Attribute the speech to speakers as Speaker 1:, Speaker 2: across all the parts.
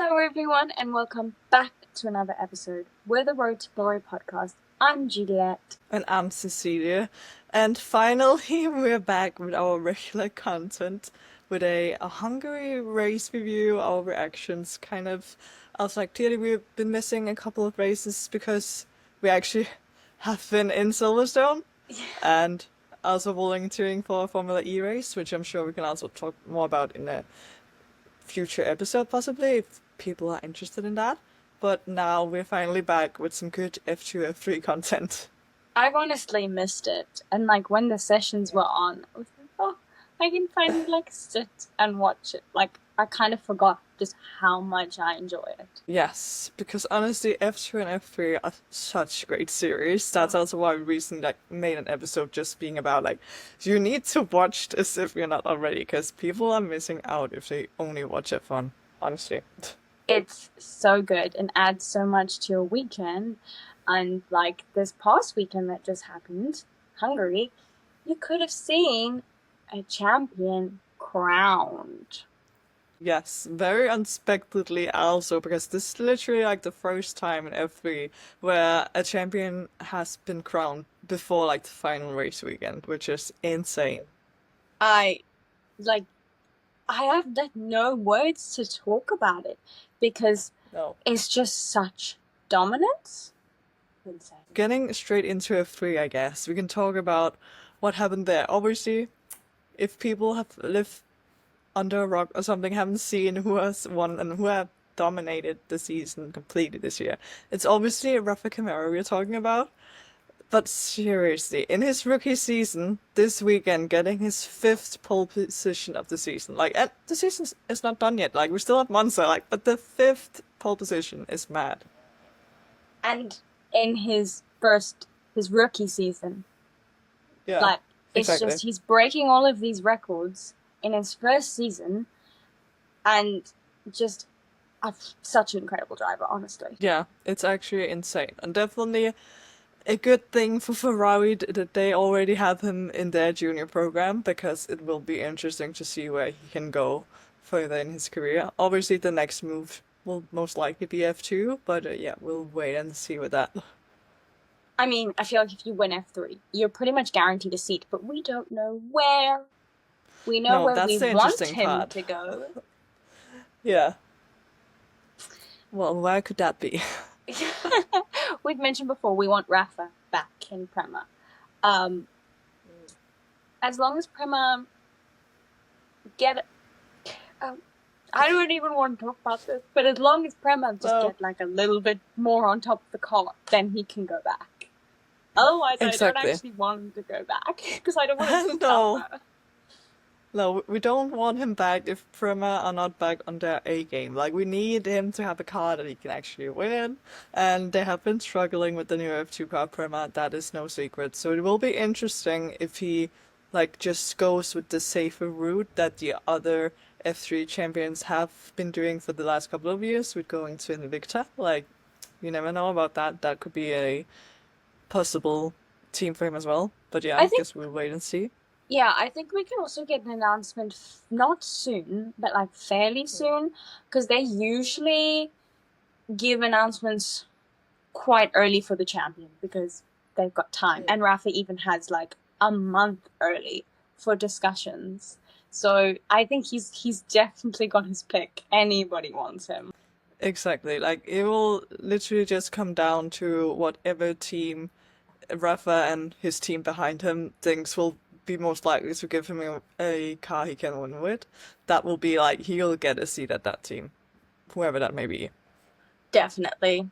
Speaker 1: Hello everyone and welcome back to another episode. We're the Road to Glory podcast. I'm Juliet.
Speaker 2: And I'm Cecilia. And finally, we're back with our regular content with a Hungary race review, our reactions kind of. I was like, clearly we've been missing a couple of races because we actually have been in Silverstone and also volunteering for a Formula E race, which I'm sure we can also talk more about in a future episode possibly if people are interested in that. But now we're finally back with some good F2, F3 content.
Speaker 1: I've honestly missed it. And like when the sessions were on, I was like, oh, I can finally like sit and watch it. Like I kind of forgot just how much I enjoy it.
Speaker 2: Yes, because honestly, F2 and F3 are such great series. That's also why we recently like made an episode just being about like, you need to watch this if you're not already, because people are missing out if they only watch F1, honestly.
Speaker 1: It's so good and adds so much to your weekend. And like this past weekend that just happened, Hungary, you could have seen a champion crowned.
Speaker 2: Yes, very unexpectedly also, because this is literally like the first time in F3 where a champion has been crowned before like the final race weekend, which is insane.
Speaker 1: I have like no words to talk about it because
Speaker 2: No.
Speaker 1: it's just such dominance. Insane.
Speaker 2: Getting straight into F3, I guess, we can talk about what happened there. Obviously, if people have lived under a rock or something, haven't seen who has won and who have dominated the season completely this year, it's obviously Rafa Camaro we're talking about. But seriously, in his rookie season, this weekend, getting his 5th pole position of the season. Like, and the season is not done yet. Like, we're still at Monza. Like, but the 5th pole position is mad.
Speaker 1: And in his rookie season,
Speaker 2: Yeah,
Speaker 1: like it's
Speaker 2: exactly.
Speaker 1: just he's breaking all of these records in his first season, and just such an incredible driver, honestly.
Speaker 2: Yeah, it's actually insane. And definitely a good thing for Ferrari that they already have him in their junior program, because it will be interesting to see where he can go further in his career. Obviously, the next move will most likely be F2, but yeah, we'll wait and see with that.
Speaker 1: I mean, I feel like if you win F3, you're pretty much guaranteed a seat, but we don't know where. We know
Speaker 2: No,
Speaker 1: where
Speaker 2: that's
Speaker 1: we
Speaker 2: the
Speaker 1: want
Speaker 2: interesting
Speaker 1: him
Speaker 2: part.
Speaker 1: to go.
Speaker 2: Yeah. Well, where could that be?
Speaker 1: We've mentioned before we want Rafa back in Prema. As long as Prema get, I don't even want to talk about this, but as long as Prema just get like a little bit more on top of the car, then he can go back. Otherwise,
Speaker 2: Exactly.
Speaker 1: I don't actually want him to go back because I don't want him to
Speaker 2: No.
Speaker 1: suffer.
Speaker 2: No, we don't want him back if Prema are not back on their A game. Like, we need him to have a car that he can actually win. And they have been struggling with the new F2 car Prema, that is no secret. So it will be interesting if he, like, just goes with the safer route that the other F3 champions have been doing for the last couple of years with going to Invicta. Like, you never know about that. That could be a possible team for him as well. But yeah, I guess we'll wait and see.
Speaker 1: Yeah, I think we can also get an announcement not soon, but like fairly soon, because they usually give announcements quite early for the champion because they've got time. And Rafa even has like a month early for discussions. So I think he's definitely got his pick. Anybody wants him.
Speaker 2: Exactly. Like, it will literally just come down to whatever team Rafa and his team behind him thinks will be most likely to give him a car he can win with. That will be like, he'll get a seat at that team, whoever that may be.
Speaker 1: Definitely.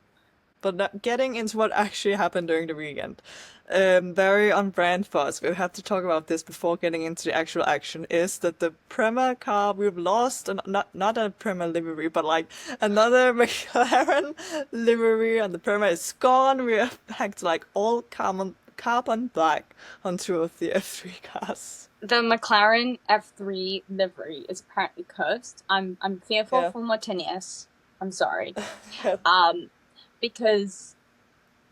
Speaker 2: But getting into what actually happened during the weekend, very on brand for us, we have to talk about this before getting into the actual action, is that the Prema car, we've lost, not a Prema livery, but like another McLaren livery, and the Prema is gone. We are back to like all carbon black on 2 of the F3 cars.
Speaker 1: The McLaren F3 livery is apparently cursed. I'm fearful for Martinez. I'm sorry. Because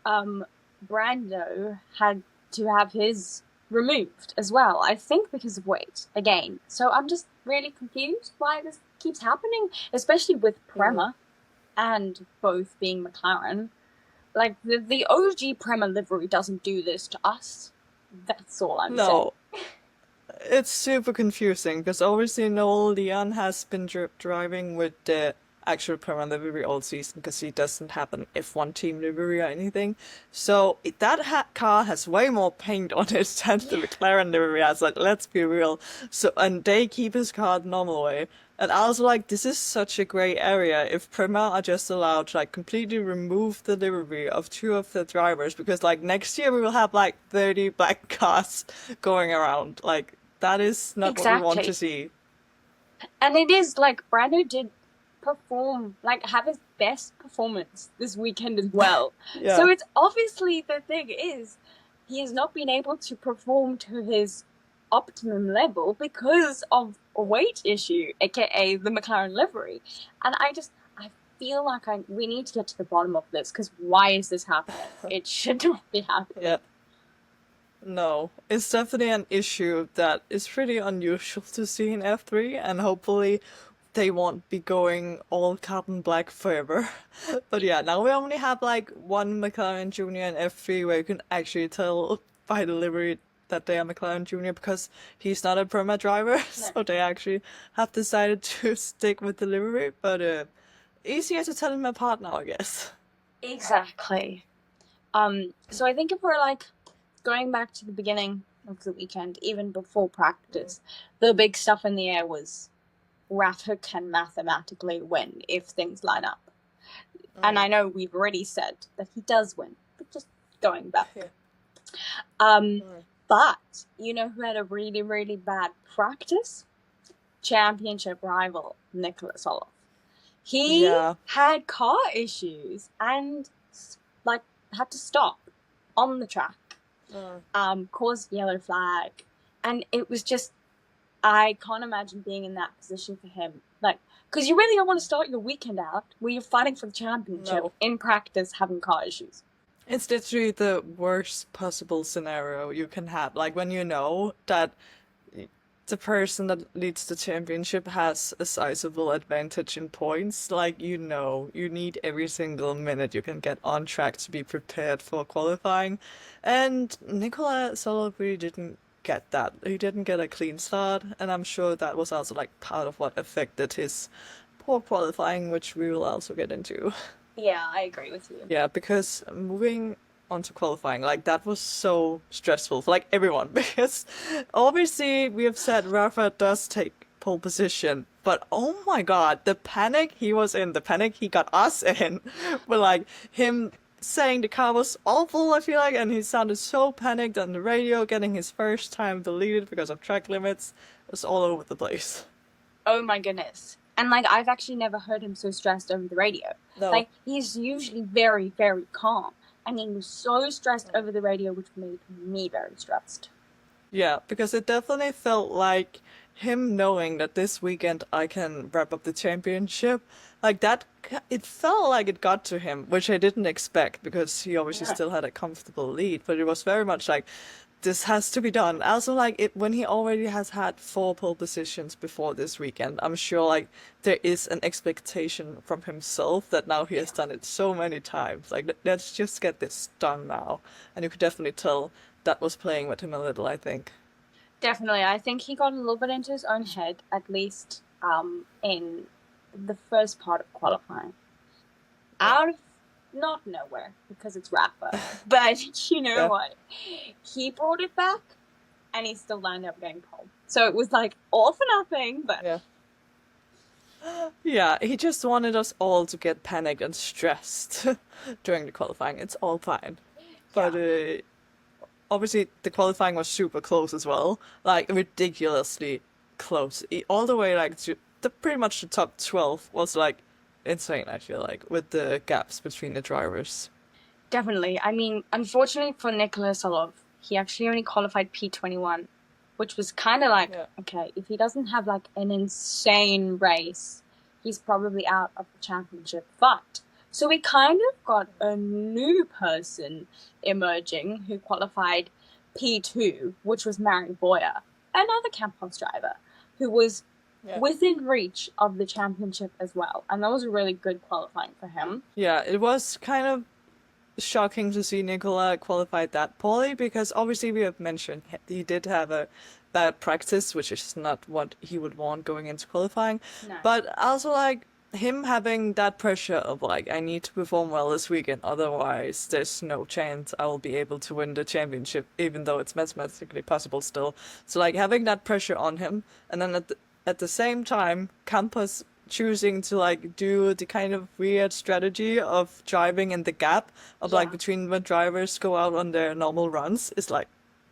Speaker 1: Brando had to have his removed as well, I think because of weight, again. So I'm just really confused why this keeps happening, especially with Prema. and both being McLaren, like the OG Prema livery doesn't do this to us. That's all I'm saying.
Speaker 2: No, it's super confusing because obviously Noel Leon has been driving with the actual Prema livery all season because he doesn't have an F1 team livery or anything. So that car has way more paint on it than the McLaren livery has. Like, let's be real. So, and they keep his car the normal way. And I was like, this is such a gray area if Prema are just allowed to like completely remove the livery of two of the drivers because like next year we will have like 30 black cars going around. Like, that is not what we want to see.
Speaker 1: And it is like Brando did perform, like have his best performance this weekend as well.
Speaker 2: Yeah.
Speaker 1: So it's obviously the thing is he has not been able to perform to his optimum level because of a weight issue, aka the McLaren livery. And I feel like we need to get to the bottom of this because why is this happening? It should not be happening.
Speaker 2: Yeah. No, it's definitely an issue that is pretty unusual to see in F3, and hopefully they won't be going all carbon black forever. But yeah, now we only have like one McLaren Junior in F3 where you can actually tell by the livery that they are McLaren Junior because he's not a Prema driver, so they actually have decided to stick with the livery, but easier to tell them apart now, I guess.
Speaker 1: Exactly. So I think if we're like going back to the beginning of the weekend, even before practice, the big stuff in the air was Rafa can mathematically win if things line up. And I know we've already said that he does win, but just going back. But you know who had a really, really bad practice? Championship rival Nicholas Olof. He had car issues and like had to stop on the track. Caused yellow flag, and it was just, I can't imagine being in that position for him, like, because you really don't want to start your weekend out where you're fighting for the championship in practice having car issues.
Speaker 2: It's literally the worst possible scenario you can have, like when you know that the person that leads the championship has a sizable advantage in points. Like, you know, you need every single minute you can get on track to be prepared for qualifying. And Nicola Solo really didn't get that. He didn't get a clean start, and I'm sure that was also like part of what affected his poor qualifying, which we will also get into.
Speaker 1: Yeah, I agree with you.
Speaker 2: Yeah, because moving onto qualifying, like that was so stressful for like everyone because obviously we have said Rafa does take pole position, but oh my god, the panic he was in, the panic he got us in, with like him saying the car was awful, I feel like, and he sounded so panicked on the radio, getting his first time deleted because of track limits. It was all over the place.
Speaker 1: Oh my goodness. And like I've actually never heard him so stressed over the radio.
Speaker 2: No.
Speaker 1: Like he's usually very, very calm. And he was so stressed over the radio, which made me very stressed.
Speaker 2: Yeah, because it definitely felt like him knowing that this weekend I can wrap up the championship. Like that, it felt like it got to him, which I didn't expect because he obviously still had a comfortable lead. But it was very much like, this has to be done. Also, like it when he already has had 4 pole positions before this weekend, I'm sure like there is an expectation from himself that now he has done it so many times. Like let's just get this done now. And you could definitely tell that was playing with him a little, I think.
Speaker 1: Definitely. I think he got a little bit into his own head, at least in the first part of qualifying. Out of not nowhere, because it's Rafa, but you know what? He brought it back, and he still landed up getting pole. So it was like all for nothing, but...
Speaker 2: Yeah, he just wanted us all to get panicked and stressed during the qualifying. It's all fine. But obviously the qualifying was super close as well. Like, ridiculously close. All the way, like, to pretty much the top 12 was, like, insane, I feel like, with the gaps between the drivers.
Speaker 1: Definitely. I mean, unfortunately for Nicholas Solov, he actually only qualified P21, which was kind of like, okay, if he doesn't have like an insane race, he's probably out of the championship. But, so we kind of got a new person emerging who qualified P2, which was Mary Boyer, another Campos driver, who was within reach of the championship as well. And that was a really good qualifying for him.
Speaker 2: Yeah, it was kind of shocking to see Nicola qualify that poorly because obviously we have mentioned he did have a bad practice, which is not what he would want going into qualifying.
Speaker 1: No.
Speaker 2: But also like him having that pressure of like I need to perform well this weekend, otherwise there's no chance I will be able to win the championship, even though it's mathematically possible still. So like having that pressure on him, and then at the same time, Campos choosing to like do the kind of weird strategy of driving in the gap of like between when drivers go out on their normal runs is like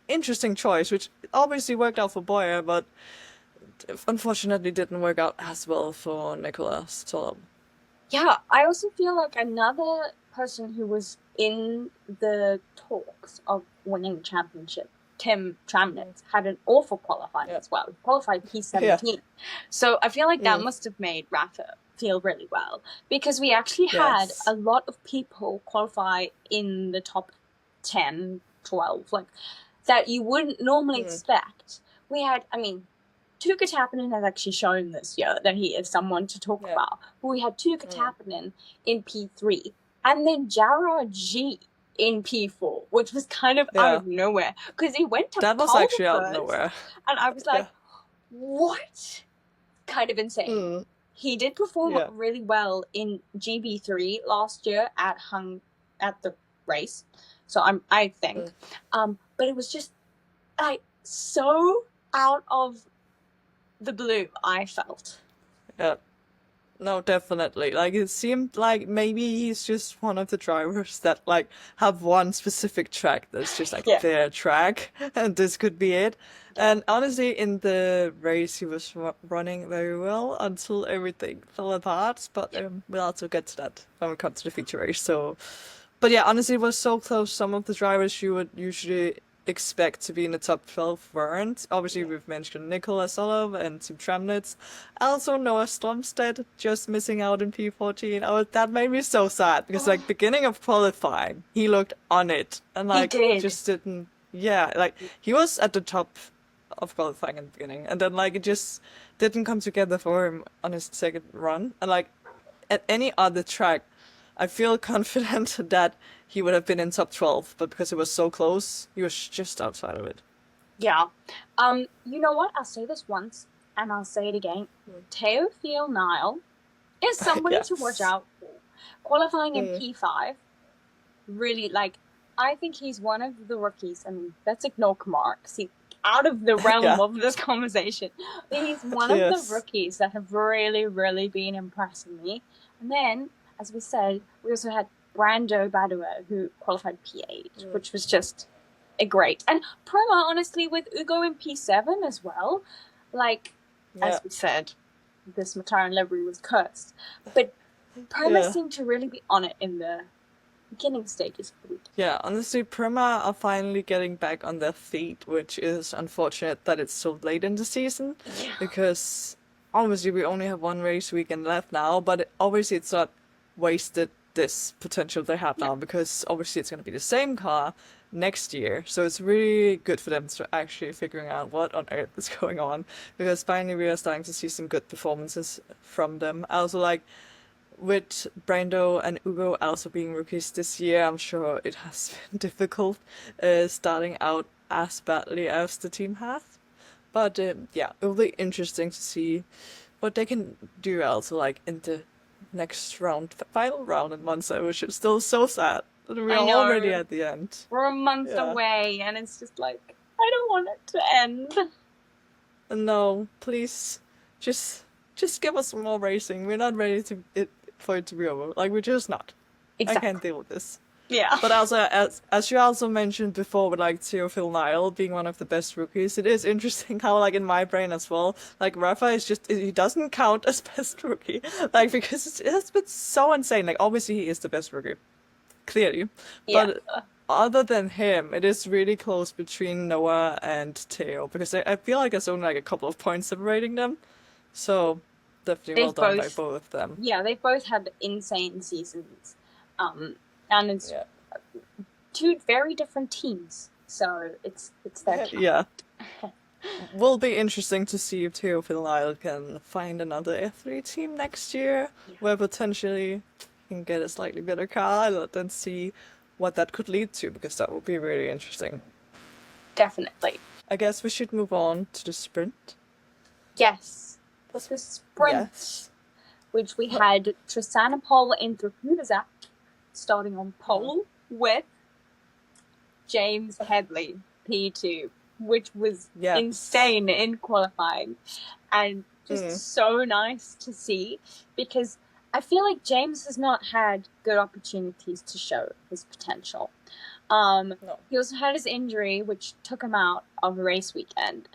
Speaker 2: interesting choice, which obviously worked out for Boyer, but unfortunately didn't work out as well for Nicolas. So
Speaker 1: yeah, I also feel like another person who was in the talks of winning the championship, Tim Tramnitz, had an awful qualifying as well. He qualified P17. Yeah. So I feel like that must have made Rafa feel really well, because we actually had a lot of people qualify in the top 10, 12, like that you wouldn't normally expect. We had, I mean, Tuukka Tappinen has actually shown this year that he is someone to talk about. But we had Tuukka Tappinen in P3, and then Jarrod G in P4, which was kind of out of nowhere, because he went to
Speaker 2: that was
Speaker 1: pole
Speaker 2: actually
Speaker 1: first,
Speaker 2: out of nowhere,
Speaker 1: and I was like, what? Kind of insane. He did perform really well in GB3 last year at the race, so I think, but it was just like so out of the blue, I felt.
Speaker 2: Yeah. No, definitely. Like, it seemed like maybe he's just one of the drivers that, like, have one specific track that's just, like, their track, and this could be it. Yeah. And honestly, in the race, he was running very well until everything fell apart, but we'll also get to that when we come to the feature race. So, but yeah, honestly, it was so close. Some of the drivers you would usually expect to be in the top 12 weren't. Obviously, we've mentioned Nikola Solov and Tim Tramnitz. Also, Noah Stromstead just missing out in P14. Oh, that made me so sad because, like, beginning of qualifying, he looked on it and, like, just didn't. Yeah, like, he was at the top of qualifying in the beginning, and then, like, it just didn't come together for him on his second run. And, like, at any other track, I feel confident that he would have been in top 12, but because it was so close, he was just outside of it.
Speaker 1: Yeah. You know what? I'll say this once, and I'll say it again. Theophile Nile is somebody to watch out for. Qualifying in P5, really, like, I think he's one of the rookies, and let's ignore Kamara, because he's out of the realm of this conversation. But he's one of the rookies that have really, really been impressing me. And then, as we said, we also had Brando Badua, who qualified P8, which was just a great. And Prema, honestly, with Ugo in P7 as well, like, as we said, this McLaren livery was cursed. But Prema seemed to really be on it in the beginning stages of the week.
Speaker 2: Yeah, honestly, Prema are finally getting back on their feet, which is unfortunate that it's so late in the season, because obviously we only have one race weekend left now, but obviously it's not wasted this potential they have now, because obviously it's going to be the same car next year, so it's really good for them to actually figuring out what on earth is going on, because finally we are starting to see some good performances from them. Also, like, with Brando and Ugo also being rookies this year, I'm sure it has been difficult starting out as badly as the team has, but yeah, it will be interesting to see what they can do also, like, in the next round, final round in Monza, which is still so sad that we're already at the end.
Speaker 1: We're a month away, and it's just like, I don't want it to end.
Speaker 2: No, please, just give us some more racing. We're not ready for it to be over. Like, we're just not.
Speaker 1: Exactly.
Speaker 2: I can't deal with this.
Speaker 1: Yeah.
Speaker 2: But also, as you also mentioned before, with like Theophile Nile being one of the best rookies, it is interesting how, like, in my brain as well, like, Rafa is just, he doesn't count as best rookie, like, because it has been so insane. Like, obviously he is the best rookie, clearly, but other than him, it is really close between Noah and Theo, because I feel like there's only like a couple of points separating them, so definitely well done by both of them.
Speaker 1: Yeah, they've both had insane seasons. And it's two very different teams, so it's their count.
Speaker 2: Yeah. will be interesting to see if Theo Lyle can find another F3 team next year,
Speaker 1: Yeah.
Speaker 2: where potentially he can get a slightly better car, and then see what that could lead to, because that would be really interesting.
Speaker 1: Definitely.
Speaker 2: I guess we should move on to the sprint.
Speaker 1: Yes. But the sprint,
Speaker 2: Yes.
Speaker 1: which we had Trisana Pole into Hudazak starting on pole with James Headley, P2, which was
Speaker 2: Yes.
Speaker 1: insane in qualifying and just so nice to see, because I feel like James has not had good opportunities to show his potential.
Speaker 2: No.
Speaker 1: He also had his injury, which took him out of a race weekend.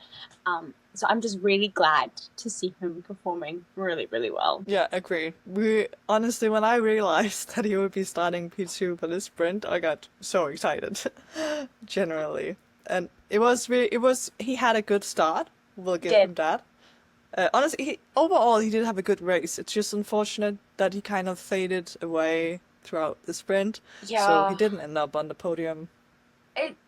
Speaker 1: So I'm just really glad to see him performing really, really well.
Speaker 2: Yeah, agreed. We honestly, when I realized that he would be starting P2 for the sprint, I got so excited. Generally, and he had a good start. We'll give him that. Honestly, overall he did have a good race. It's just unfortunate that he kind of faded away throughout the sprint.
Speaker 1: Yeah.
Speaker 2: So he didn't end up on the podium.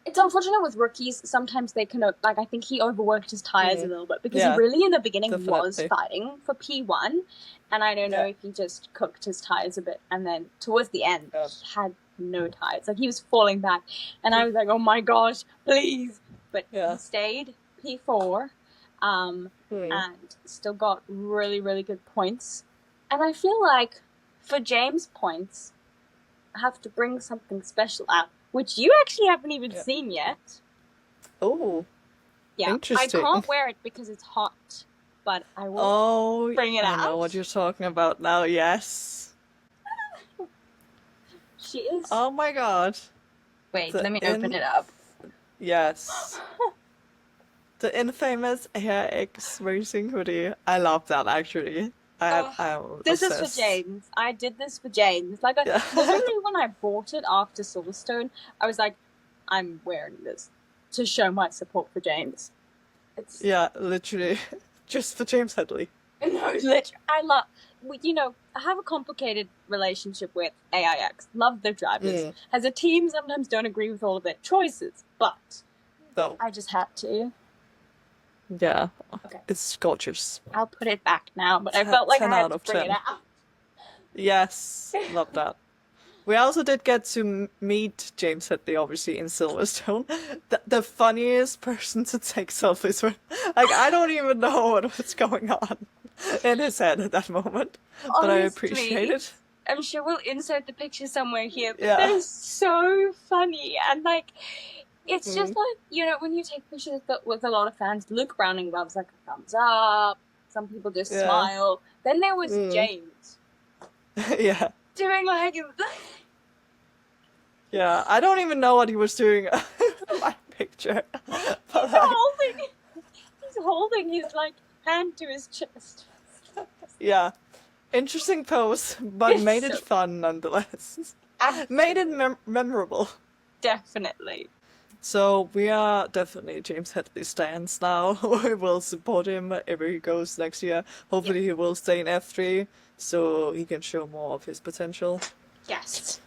Speaker 1: It's unfortunate with rookies. Sometimes they can, like, I think he overworked his tires a little bit, because he really in the beginning was fighting for P1, and I don't know if he just cooked his tires a bit, and then towards the end he had no tires. Like, he was falling back, and I was like, oh my gosh, please. But he stayed P4, and still got really, really good points. And I feel like for James' points, I have to bring something special out, which you actually haven't even seen yet.
Speaker 2: Oh,
Speaker 1: yeah.
Speaker 2: Interesting.
Speaker 1: I can't wear it because it's hot, but I will bring it out.
Speaker 2: I know what you're talking about now, yes.
Speaker 1: She is...
Speaker 2: Oh my god.
Speaker 1: Wait, let me open it up.
Speaker 2: Yes. The infamous AIX racing hoodie. I love that, actually.
Speaker 1: This is for James. I did this for James. Like, literally when I bought it after Silverstone, I was like, I'm wearing this to show my support for James.
Speaker 2: Yeah, literally. Just for James Headley.
Speaker 1: No, literally. I have a complicated relationship with AIX. Love their drivers. As a team, sometimes don't agree with all of their choices, but I just had to.
Speaker 2: Yeah, it's gorgeous.
Speaker 1: I'll put it back now, but I felt like I had to bring it out.
Speaker 2: Yes, love that. We also did get to meet James Headley, obviously, in Silverstone. The funniest person to take selfies with. Like, I don't even know what was going on in his head at that moment, but I appreciate it.
Speaker 1: I'm sure we'll insert the picture somewhere here, but they're so funny, and like... It's just like, when you take pictures with a lot of fans, Luke Browning loves like a thumbs up. Some people just smile. Then there was James. Doing like...
Speaker 2: Yeah, I don't even know what he was doing in my picture.
Speaker 1: He's holding his like hand to his chest.
Speaker 2: Yeah. Interesting pose, but made it fun nonetheless. Made it memorable.
Speaker 1: Definitely.
Speaker 2: So we are definitely James Headley stands now. We will support him wherever he goes next year. Hopefully he will stay in F3 so he can show more of his potential.
Speaker 1: Yes.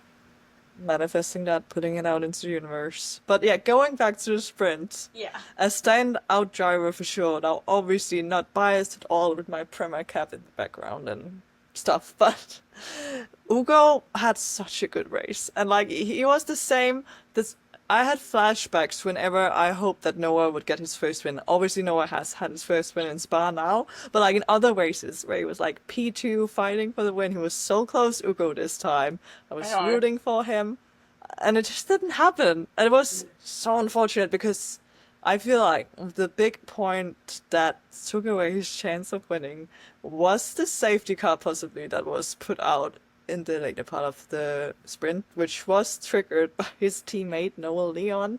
Speaker 2: Manifesting that, putting it out into the universe. But yeah, going back to the sprint.
Speaker 1: Yeah.
Speaker 2: A standout driver for sure. Now, obviously not biased at all with my Premier cap in the background and stuff, but Ugo had such a good race. And like, he was the same. I had flashbacks whenever I hoped that Noah would get his first win. Obviously, Noah has had his first win in Spa now, but like in other races where he was like P2 fighting for the win, he was so close to Ugo this time. I was rooting for him, and it just didn't happen. And it was so unfortunate because I feel like the big point that took away his chance of winning was the safety car possibly that was put out in the later part of the sprint, which was triggered by his teammate Noah Leon.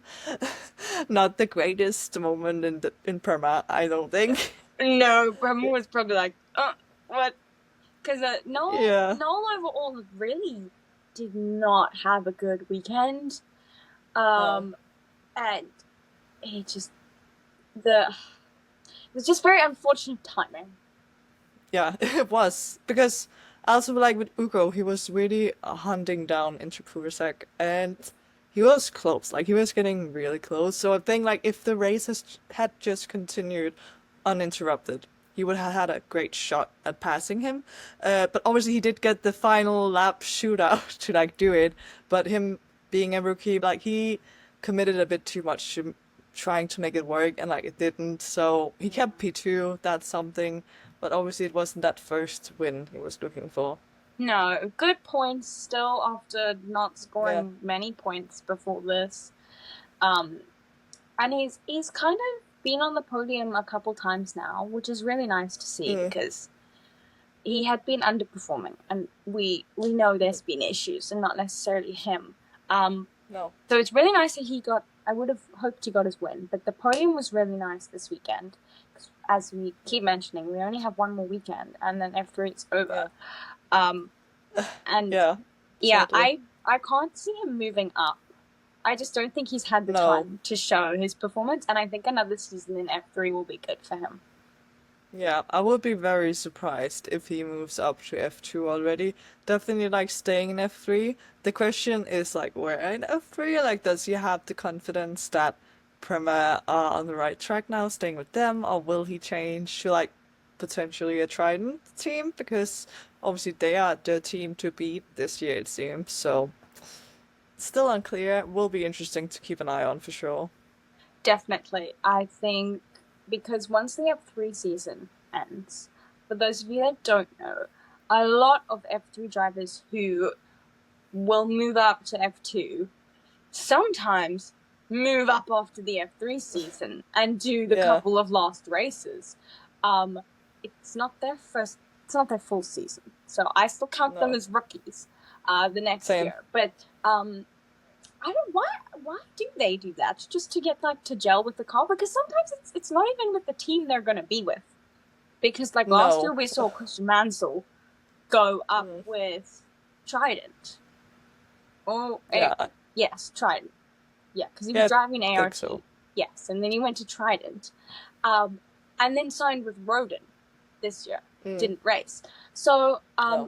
Speaker 2: Not the greatest moment in Perma, I don't think.
Speaker 1: No, Perma was probably like, what? Because Noel overall really did not have a good weekend. And it was just very unfortunate timing.
Speaker 2: Yeah, it was. Because also, like with Ugo, he was really hunting down into Purasek, and he was close. Like, he was getting really close. So I think, like, if the race had just continued uninterrupted, he would have had a great shot at passing him. But obviously he did get the final lap shootout to, like, do it. But him being a rookie, like, he committed a bit too much to trying to make it work, and, like, it didn't. So he kept P2, that's something. But obviously it wasn't that first win he was looking for.
Speaker 1: No, good points still after not scoring many points before this. And he's kind of been on the podium a couple times now, which is really nice to see because he had been underperforming, and we know there's been issues, and not necessarily him.
Speaker 2: No.
Speaker 1: So it's really nice that he got. I would have hoped he got his win, but the podium was really nice this weekend. As we keep mentioning, we only have one more weekend, and then F3 it's over. And
Speaker 2: sadly.
Speaker 1: I can't see him moving up. I just don't think he's had the time to show his performance, and I think another season in F3 will be good for him.
Speaker 2: Yeah, I would be very surprised if he moves up to F2 already. Definitely, like, staying in F3. The question is, like, where in F3? Like, does he have the confidence that Prema are on the right track now, staying with them, or will he change to, like, potentially a Trident team? Because obviously they are the team to beat this year, it seems. So, still unclear. Will be interesting to keep an eye on for sure.
Speaker 1: Definitely. I think because once the F3 season ends, for those of you that don't know, a lot of F3 drivers who will move up to F2 sometimes move up after the F3 season and do the couple of last races. It's not their full season. So I still count them as rookies the next year. But I don't why do they do that? Just to get, like, to gel with the car? Because sometimes it's not even with the team they're gonna be with. Because, like, last year we saw Christian Mansell go up with Trident. Oh, yes, Trident. Yeah, because he was driving ART. So. Yes, and then he went to Trident. And then signed with Rodin this year. Didn't race. So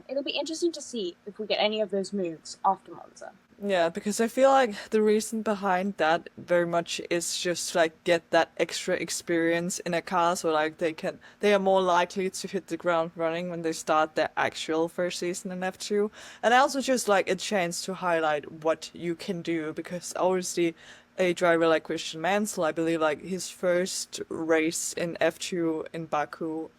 Speaker 1: it'll be interesting to see if we get any of those moves after Monza.
Speaker 2: Yeah, because I feel like the reason behind that very much is just, like, get that extra experience in a car, so, like, they are more likely to hit the ground running when they start their actual first season in F2. And also just, like, a chance to highlight what you can do, because obviously a driver like Christian Mansell, I believe, like, his first race in F2 in Baku,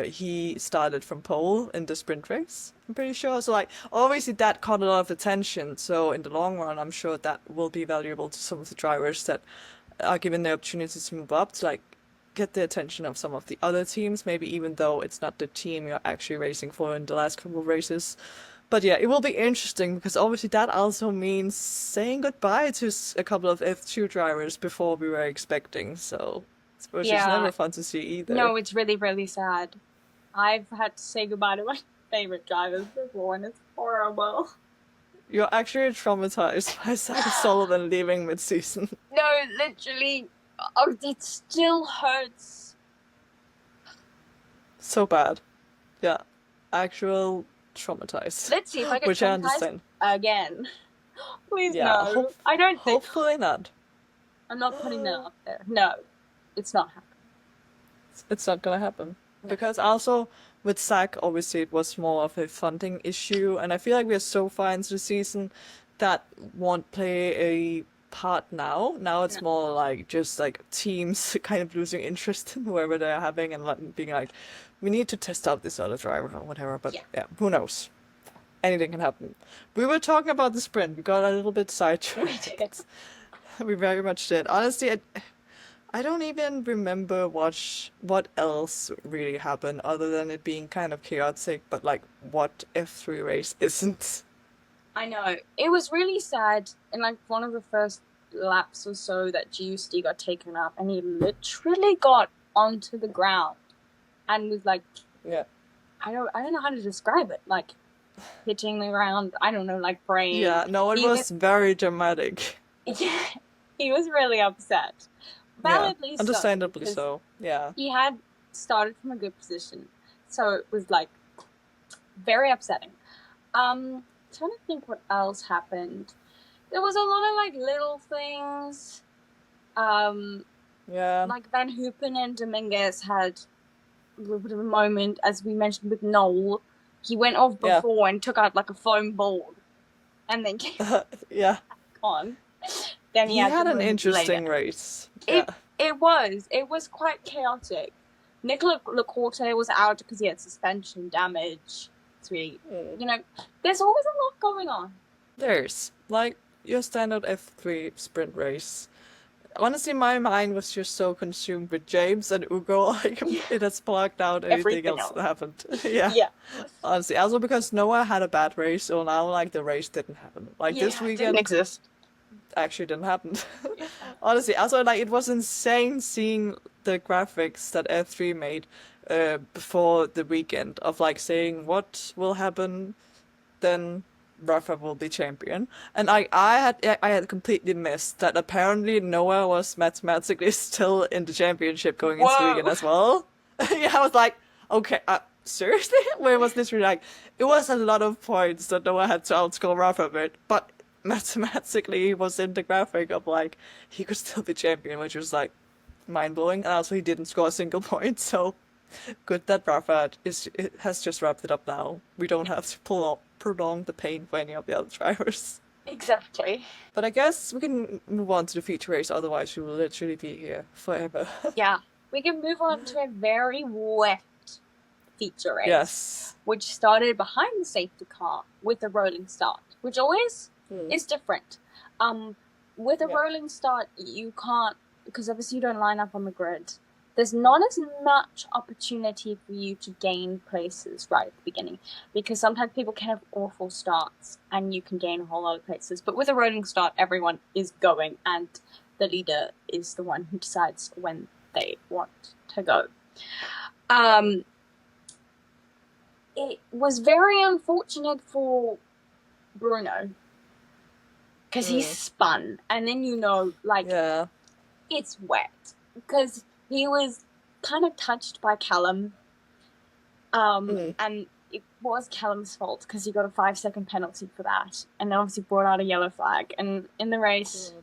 Speaker 2: he started from pole in the sprint race, I'm pretty sure. So, like, obviously that caught a lot of attention. So in the long run, I'm sure that will be valuable to some of the drivers that are given the opportunity to move up, to, like, get the attention of some of the other teams, maybe even though it's not the team you're actually racing for in the last couple of races. But yeah, it will be interesting because obviously that also means saying goodbye to a couple of F2 drivers before we were expecting. So which is never fun to see either.
Speaker 1: No, it's really, really sad. I've had to say goodbye to my favorite drivers before, and it's horrible.
Speaker 2: You're actually traumatized by Zach Sullivan leaving mid-season.
Speaker 1: No, literally. Oh, it still hurts.
Speaker 2: So bad. Yeah. Actual traumatized.
Speaker 1: Let's see if I get
Speaker 2: which
Speaker 1: traumatized
Speaker 2: I understand.
Speaker 1: Again. Please no. I don't think.
Speaker 2: Hopefully not.
Speaker 1: I'm not putting that up there. No. It's not happening.
Speaker 2: It's not gonna happen. Because also with Zach, obviously it was more of a funding issue, and I feel like we are so far into the season that won't play a part now. Now it's more like just like teams kind of losing interest in whoever they're having and being like, we need to test out this other driver or whatever. But yeah, who knows? Anything can happen. We were talking about the sprint. We got a little bit sidetracked. We very much did. Honestly, I don't even remember what else really happened other than it being kind of chaotic, but, like, what F3 race isn't.
Speaker 1: I know. It was really sad. In, like, one of the first laps or so that GUSD got taken up, and he literally got onto the ground and was like, I don't know how to describe it. Like, hitting the ground, I don't know, like brain.
Speaker 2: Yeah, no, it was very dramatic.
Speaker 1: Yeah, he was really upset. Validly
Speaker 2: understandably so. Yeah.
Speaker 1: He had started from a good position, so it was, like, very upsetting. Trying to think what else happened. there was a lot of like little things.
Speaker 2: Yeah.
Speaker 1: Like Van Hoopen and Dominguez had a little bit of a moment, as we mentioned with Noel. He went off before and took out like a foam board, and then came
Speaker 2: Yeah.
Speaker 1: on. Then
Speaker 2: He had
Speaker 1: the
Speaker 2: an interesting
Speaker 1: later.
Speaker 2: race. Yeah.
Speaker 1: It was quite chaotic. Nicola Lacorte was out because he had suspension damage. It's really, there's always a lot going on.
Speaker 2: There's like your standard F3 sprint race. Honestly, my mind was just so consumed with James and Ugo, like it has blocked out anything else that happened. Yeah. Honestly, also because Noah had a bad race, so now like the race didn't happen. Like this weekend
Speaker 1: didn't exist.
Speaker 2: Actually didn't happen. Honestly, also like it was insane seeing the graphics that F3 made before the weekend of like saying what will happen, then Rafa will be champion. And I had completely missed that apparently Noah was mathematically still in the championship going into the weekend as well. Yeah, I was like, okay, seriously? Where was this really like? It was a lot of points that Noah had to outscore Rafa with, but mathematically he was in the graphic of like he could still be champion, which was like mind blowing. And also he didn't score a single point, so good that Rafa has just wrapped it up now. We don't have to prolong the pain for any of the other drivers.
Speaker 1: Exactly.
Speaker 2: But I guess we can move on to the feature race, otherwise we will literally be here forever.
Speaker 1: Yeah. We can move on to a very wet feature race.
Speaker 2: Yes.
Speaker 1: Which started behind the safety car with a rolling start, which always is different. With a rolling start, you can't, because obviously you don't line up on the grid. There's not as much opportunity for you to gain places right at the beginning, because sometimes people can have awful starts and you can gain a whole lot of places. But with a rolling start, everyone is going and the leader is the one who decides when they want to go. It was very unfortunate for Bruno because he spun, and then it's wet because he was kind of touched by Callum, and it was Callum's fault because he got a 5-second penalty for that, and then obviously brought out a yellow flag. And in the race,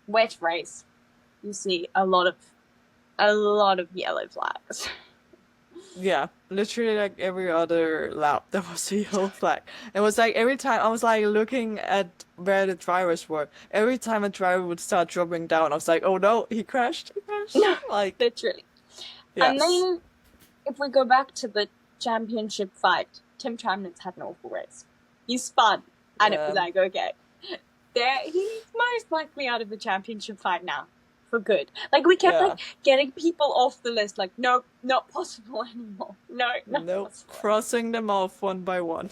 Speaker 1: wet race, you see a lot of yellow flags.
Speaker 2: Yeah, literally like every other lap there was a yellow flag. It was like every time I was like looking at where the drivers were, every time a driver would start dropping down, I was like, oh no, he crashed. Like
Speaker 1: literally.
Speaker 2: Yes.
Speaker 1: And then if we go back to the championship fight, Tim Tramnitz had an awful race. He spun, and it was like, okay, he's most likely out of the championship fight now. For good. Like, we kept getting people off the list, like, no, not possible anymore. No, not possible.
Speaker 2: Crossing them off one by one.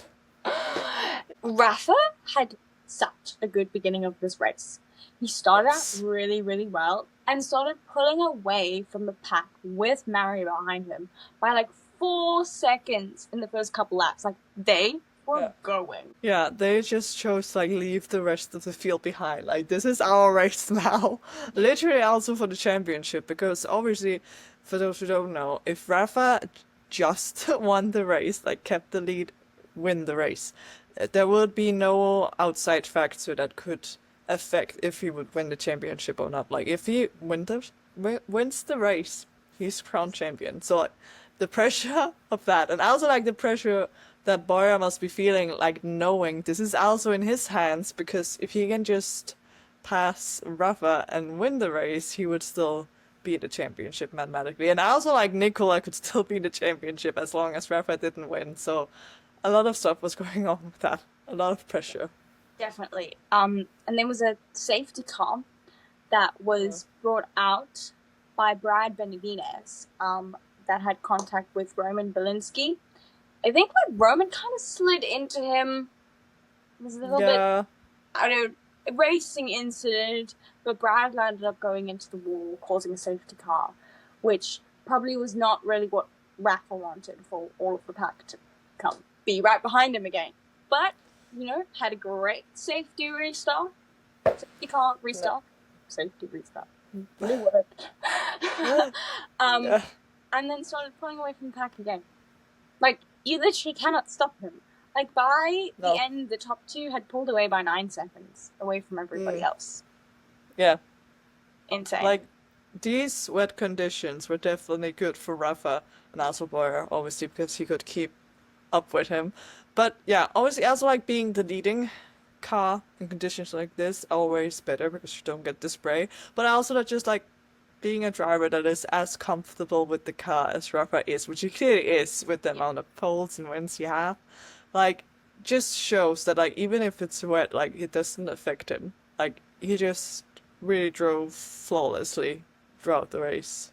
Speaker 1: Rafa had such a good beginning of this race. He started out really, really well and started pulling away from the pack with Mary behind him by like 4 seconds in the first couple laps. Like, they were going.
Speaker 2: Yeah, they just chose to like leave the rest of the field behind. Like, this is our race now. Literally also for the championship, because obviously, for those who don't know, if Rafa just won the race, like kept the lead, win the race, there would be no outside factor that could affect if he would win the championship or not. Like, if he wins the race, he's crowned champion. So like, the pressure of that, and also like the pressure that Boyer must be feeling, like knowing this is also in his hands, because if he can just pass Rafa and win the race, he would still be the championship mathematically. And also like Nicola could still be the championship as long as Rafa didn't win. So a lot of stuff was going on with that. A lot of pressure.
Speaker 1: Definitely. And there was a safety car that was brought out by Brad Benavides that had contact with Roman Belinsky. I think like Roman kind of slid into him. It was a little bit, a racing incident, but Brad landed up going into the wall, causing a safety car, which probably was not really what Rafa wanted for all of the pack to be right behind him again. But, had a great safety restart. Safety car restart. Safety restart. Really worked. And then started pulling away from the pack again. Like, you literally cannot stop him. Like, by
Speaker 2: No.
Speaker 1: the end, the top two had pulled away by 9 seconds away from everybody else.
Speaker 2: Yeah.
Speaker 1: Insane.
Speaker 2: Like, these wet conditions were definitely good for Rafa and also Boyer, obviously, because he could keep up with him. But yeah, obviously, also like being the leading car in conditions like this, always better because you don't get the spray. But also that just like being a driver that is as comfortable with the car as Rafa is, which he clearly is with the amount of poles and wins you have, like, just shows that like even if it's wet, like it doesn't affect him. Like he just really drove flawlessly throughout the race.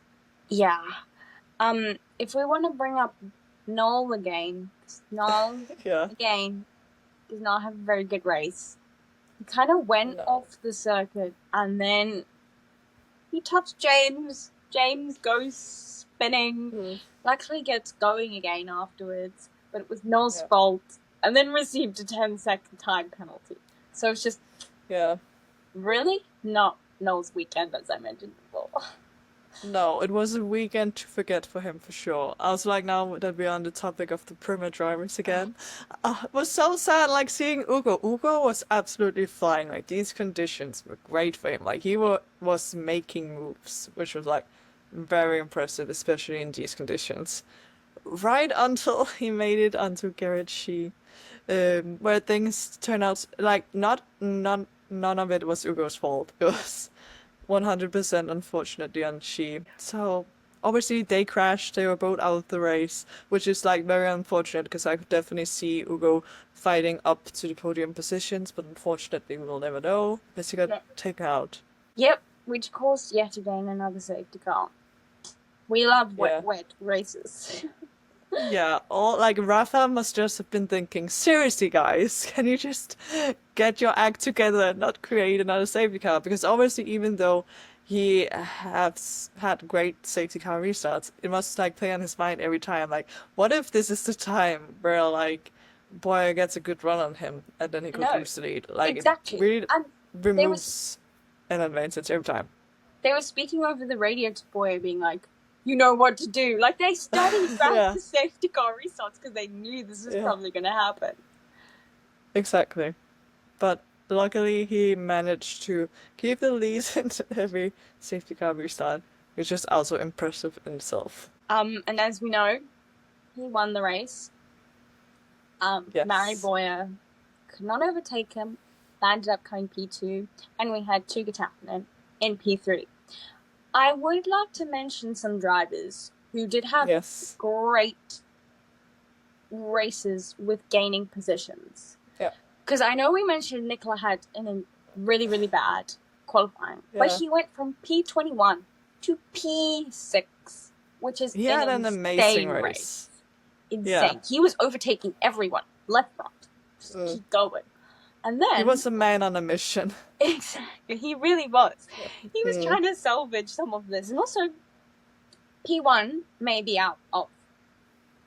Speaker 1: Yeah. If we want to bring up Noel again, Noel
Speaker 2: Yeah.
Speaker 1: again does not have a very good race. He kind of went off the circuit, and then he touched James. James goes spinning. Luckily gets going again afterwards, but it was Noel's fault, and then received a 10-second time penalty. So it's just really not Noel's weekend, as I mentioned before.
Speaker 2: No, it was a weekend to forget for him for sure. I was like, now that we're on the topic of the Premier drivers again, it was so sad, like seeing Ugo. Ugo was absolutely flying. Like these conditions were great for him. Like he was making moves, which was like very impressive, especially in these conditions. Right until he made it onto Garrett Shee, where things turned out like none of it was Ugo's fault. It was 100% unfortunately on Shee. So obviously they crashed. They were both out of the race, which is like very unfortunate because I could definitely see Ugo fighting up to the podium positions, but unfortunately we will never know because he got taken out.
Speaker 1: Yep, which caused yet again another safety car. We love wet races.
Speaker 2: Yeah, all like Rafa must just have been thinking, seriously, guys, can you just get your act together and not create another safety car? Because obviously, even though he has had great safety car restarts, it must like play on his mind every time. Like, what if this is the time where like Boyer gets a good run on him and then he could lose the lead? Like,
Speaker 1: exactly.
Speaker 2: it really removes an advantage every time.
Speaker 1: They were speaking over the radio to Boyer, being like, you know what to do. Like, they studied back the safety car restarts because they knew this was probably going to happen.
Speaker 2: Exactly. But luckily he managed to keep the lead in every safety car restart, which is also impressive in itself.
Speaker 1: And as we know, he won the race. Mary Boyer could not overtake him, landed up coming P2, and we had Tuga Tappinen in P3. I would like to mention some drivers who did have great races with gaining positions.
Speaker 2: Yeah.
Speaker 1: Because I know we mentioned Nicola had a really, really bad qualifying, but he went from P21 to P6, which is an amazing race. Insane. Yeah. He was overtaking everyone, left, front. Just keep going. And then
Speaker 2: he was a man on a mission.
Speaker 1: Exactly, he really was. He was trying to salvage some of this, and also P1 may be out of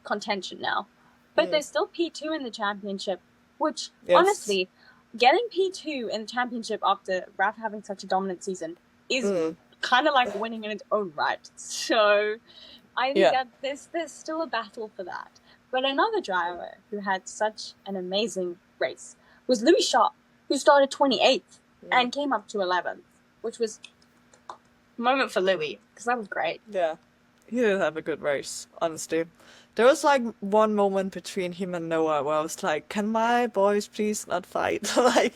Speaker 1: contention now, but there's still P2 in the championship. Which honestly, getting P2 in the championship after Raf having such a dominant season is kind of like winning in its own right. So I think that there's still a battle for that. But another driver who had such an amazing race was Louis Shaw, who started 28th and came up to 11th, which was a moment for Louis, because that was great.
Speaker 2: Yeah, he did have a good race, honestly. There was like one moment between him and Noah where I was like, can my boys please not fight? Like,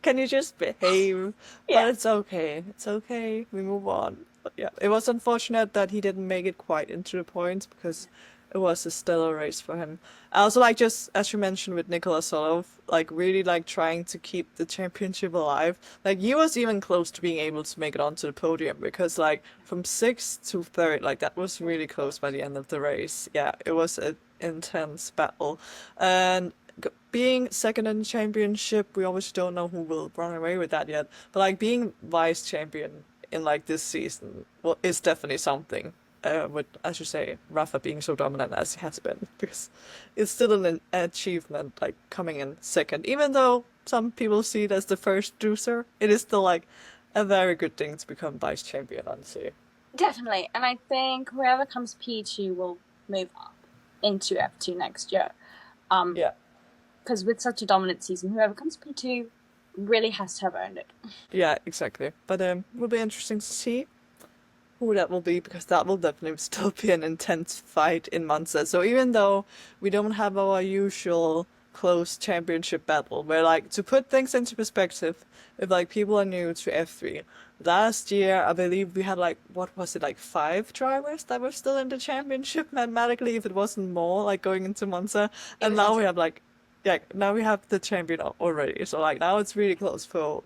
Speaker 2: can you just behave? But it's okay. It's okay. We move on. But yeah, it was unfortunate that he didn't make it quite into the points because it was a stellar race for him. I also like, just as you mentioned with Nikola Solov, like really like trying to keep the championship alive. Like he was even close to being able to make it onto the podium because like from 6th to 3rd, like that was really close by the end of the race. Yeah, it was an intense battle. And being second in the championship, we obviously don't know who will run away with that yet. But like being vice champion in like this season, well, is definitely something. With, as you say, Rafa being so dominant as he has been, because it's still an achievement, like coming in second. Even though some people see it as the first loser, it is still like a very good thing to become vice champion, honestly.
Speaker 1: Definitely, and I think whoever comes P2 will move up into F2 next year. Because with such a dominant season, whoever comes P2 really has to have earned it.
Speaker 2: Yeah, exactly. But it will be interesting to see who that will be, because that will definitely still be an intense fight in Monza. So even though we don't have our usual close championship battle, where like, to put things into perspective, if like people are new to F3, last year I believe we had like, what was it, like 5 drivers that were still in the championship mathematically, if it wasn't more, like going into Monza, and now we have like, yeah, now we have the champion already. So like now it's really close for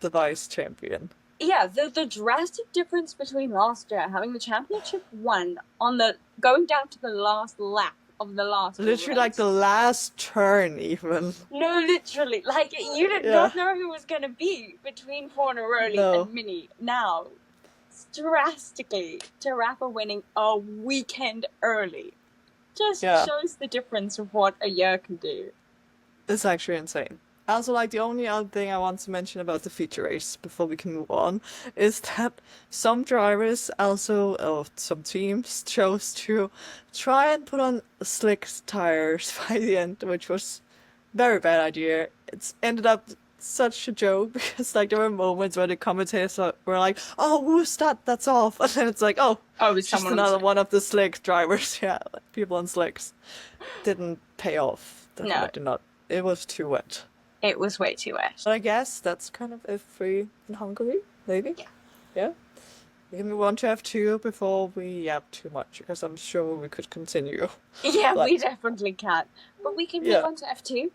Speaker 2: the vice champion.
Speaker 1: Yeah, the drastic difference between last year having the championship won on the going down to the last lap of the last
Speaker 2: Literally,
Speaker 1: race.
Speaker 2: like the last turn, even.
Speaker 1: No, literally, like you did not know who it was going to be between Fornaroli and Mini. Now, drastically, Tarappa winning a weekend early just shows the difference of what a year can do.
Speaker 2: It's actually insane. Also, like, the only other thing I want to mention about the feature race before we can move on is that some drivers also, or some teams, chose to try and put on slick tires by the end, which was a very bad idea. It's ended up such a joke because, like, there were moments where the commentators were like, "Oh, who's that? That's off," and then it's like, "Oh,
Speaker 1: it's
Speaker 2: just another one of the slick drivers." Yeah, like, people on slicks didn't pay off. Definitely not. It was too wet.
Speaker 1: It was way too wet.
Speaker 2: So I guess that's kind of F3 in Hungary, maybe? Yeah. We can move on to F2 before we yap too much, because I'm sure we could continue.
Speaker 1: Yeah, we definitely can. But we can move on to F2.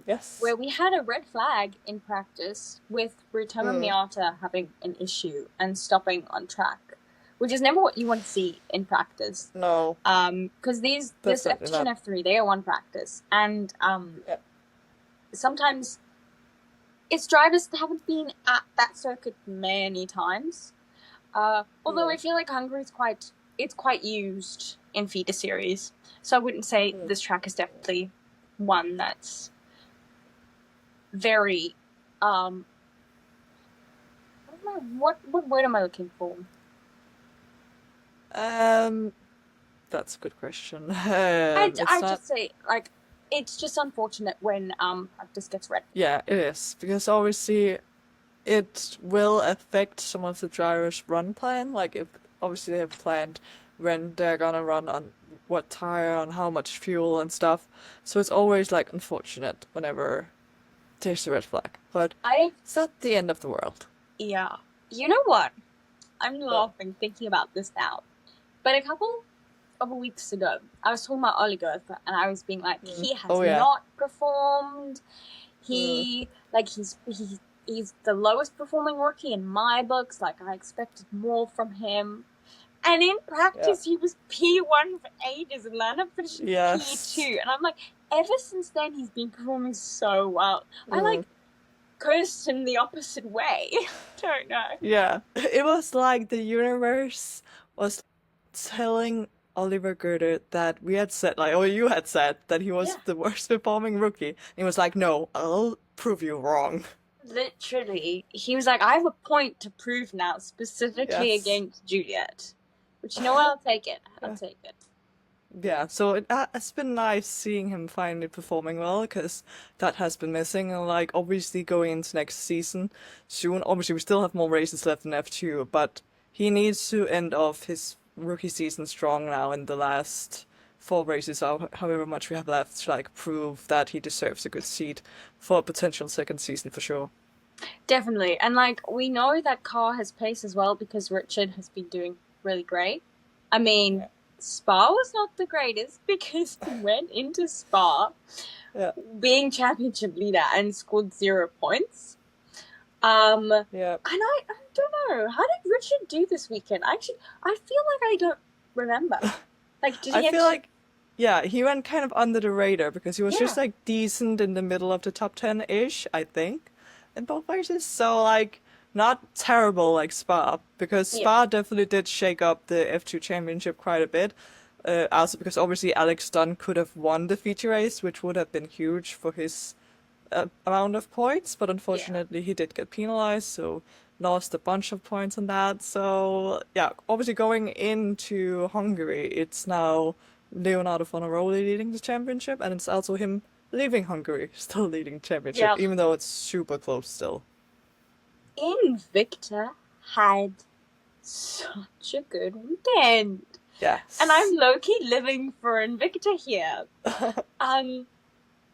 Speaker 2: Yes.
Speaker 1: Where we had a red flag in practice with Rutama Miata having an issue and stopping on track, which is never what you want to see in practice.
Speaker 2: No.
Speaker 1: Because this F2 and F3, they are one practice. And sometimes it's drivers that haven't been at that circuit many times. Although I feel like Hungary is quite used in FIA series, so I wouldn't say this track is definitely one that's very what word am I looking for?
Speaker 2: That's a good question.
Speaker 1: I just say, like, it's just unfortunate when practice gets red.
Speaker 2: Yeah, it is, because obviously it will affect some of the drivers' run plan. Like, if obviously they have planned when they're gonna run on what tire, on how much fuel and stuff. So it's always like unfortunate whenever there's a red flag. But it's not the end of the world.
Speaker 1: Yeah. You know what? I'm laughing thinking about this now. But a couple of weeks ago, I was talking about Ollie Goethe, and I was being like, he has not performed. He's the lowest performing rookie in my books. Like, I expected more from him. And in practice, he was P1 for ages, and Lana finished P2. And I'm like, ever since then, he's been performing so well. I like cursed him the opposite way. Don't know.
Speaker 2: Yeah, it was like the universe was telling Oliver Goethe that we had said, like, or you had said that he was the worst performing rookie. And he was like, no, I'll prove you wrong.
Speaker 1: Literally, he was like, I have a point to prove now, specifically against Juliet. Which, you know what, I'll take it. I'll take it.
Speaker 2: Yeah, so it's been nice seeing him finally performing well, because that has been missing. And, like, obviously going into next season soon, obviously we still have more races left in F2, but he needs to end off his rookie season strong now in the last 4 races, however much we have left, to, like, prove that he deserves a good seat for a potential second season for sure.
Speaker 1: Definitely. And, like, we know that car has pace as well, because Richard has been doing really great. I mean, Spa was not the greatest, because he went into Spa being championship leader and scored 0 points. And I don't know, how did Richard do this weekend? Actually, I feel like I don't remember. Like, did he
Speaker 2: he went kind of under the radar, because he was just, like, decent in the middle of the top 10-ish, I think, in both races. So, like, not terrible like Spa, because Spa definitely did shake up the F2 Championship quite a bit. Also because obviously Alex Dunn could have won the feature race, which would have been huge for his amount of points, but unfortunately he did get penalized, so lost a bunch of points on that. So yeah, obviously going into Hungary, it's now Leonardo Fornaroli leading the championship, and it's also him leaving Hungary, still leading championship,
Speaker 1: Yeah.
Speaker 2: even though it's super close still.
Speaker 1: Invicta had such a good weekend.
Speaker 2: Yes.
Speaker 1: And I'm low-key living for Invicta here.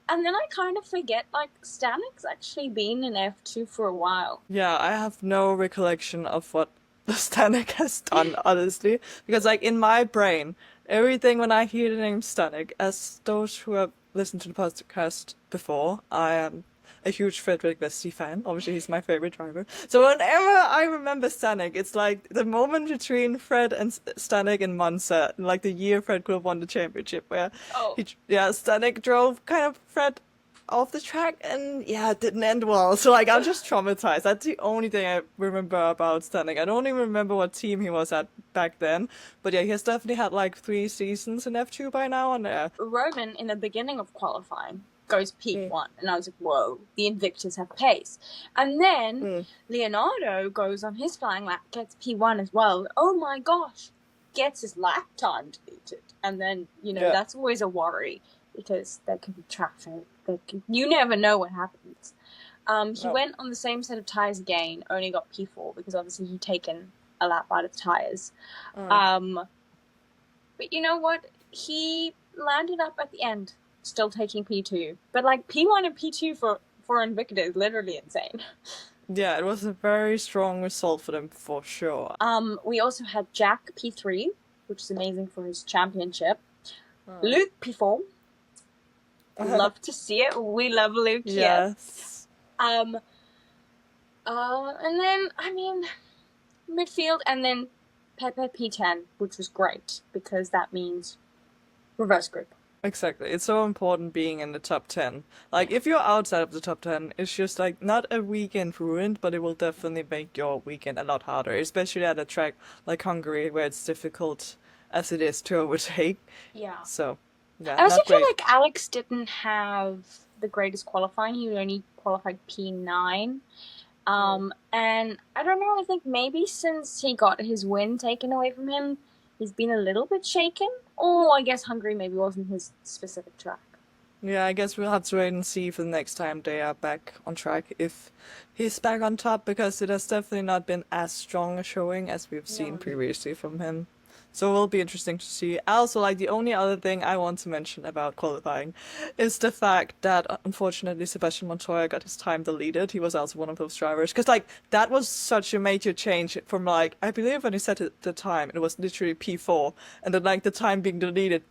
Speaker 1: And then I kind of forget, like, Stanek's actually been in F2 for a while.
Speaker 2: Yeah, I have no recollection of what the Stanek has done, honestly. Because, like, in my brain, everything when I hear the name Stanek, as those who have listened to the podcast before, I am a huge Frederick Vesti fan. Obviously, he's my favorite driver. So whenever I remember Stanek, it's like the moment between Fred and Stanek in Monza, like the year Fred could have won the championship, where Stanek drove kind of Fred off the track, and yeah, it didn't end well. So like, I'm just traumatized. That's the only thing I remember about Stanek. I don't even remember what team he was at back then, but yeah, he has definitely had like 3 seasons in F2 by now. And
Speaker 1: Roman, in the beginning of qualifying, goes P1, and I was like, whoa, the Invictus have pace. And then Leonardo goes on his flying lap, gets P1 as well. Oh my gosh, gets his lap time deleted. And then, that's always a worry, because there could be traffic. You never know what happens. He went on the same set of tires again, only got P4, because obviously he'd taken a lap out of the tires. But you know what? He landed up at the end, still taking P2. But like P1 and P2 for Invicta is literally insane.
Speaker 2: Yeah, it was a very strong result for them for sure.
Speaker 1: We also had Jack P3, which is amazing for his championship. Luke P4. Love to see it. We love Luke. Yes. And then midfield, and then Pepe P10, which was great because that means reverse group.
Speaker 2: Exactly. It's so important being in the top 10. Like, if you're outside of the top 10, it's just like not a weekend ruined, but it will definitely make your weekend a lot harder, especially at a track like Hungary where it's difficult as it is to overtake.
Speaker 1: Yeah.
Speaker 2: So, yeah.
Speaker 1: I also feel like Alex didn't have the greatest qualifying. He only qualified P9. And I don't know, I think maybe since he got his win taken away from him, he's been a little bit shaken. Or I guess Hungary maybe wasn't his specific track.
Speaker 2: Yeah, I guess we'll have to wait and see for the next time they are back on track, if he's back on top, because it has definitely not been as strong a showing as we've seen previously from him. So it will be interesting to see. Also, like, the only other thing I want to mention about qualifying is the fact that, unfortunately, Sebastian Montoya got his time deleted. He was also one of those drivers. Because, like, that was such a major change from, like, I believe when he set the time, it was literally P4. And then, like, the time being deleted,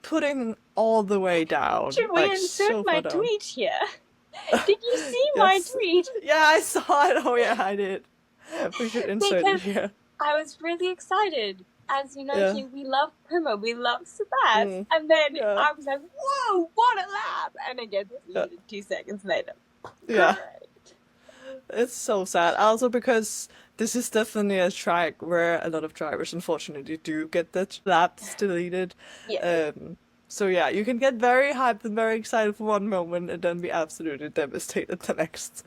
Speaker 2: putting all the way down.
Speaker 1: Should we insert my tweet here? Did you see my tweet?
Speaker 2: Yeah, I saw it. Oh, yeah, I did. We should insert it here.
Speaker 1: I was really excited. As you know, we love Primo, we love Sebas. And then I was like, whoa, what a lap! And it gets deleted 2 seconds later.
Speaker 2: Yeah.
Speaker 1: Great.
Speaker 2: It's so sad. Also because this is definitely a track where a lot of drivers, unfortunately, do get their laps deleted.
Speaker 1: Yeah.
Speaker 2: So yeah, you can get very hyped and very excited for one moment and then be absolutely devastated the next.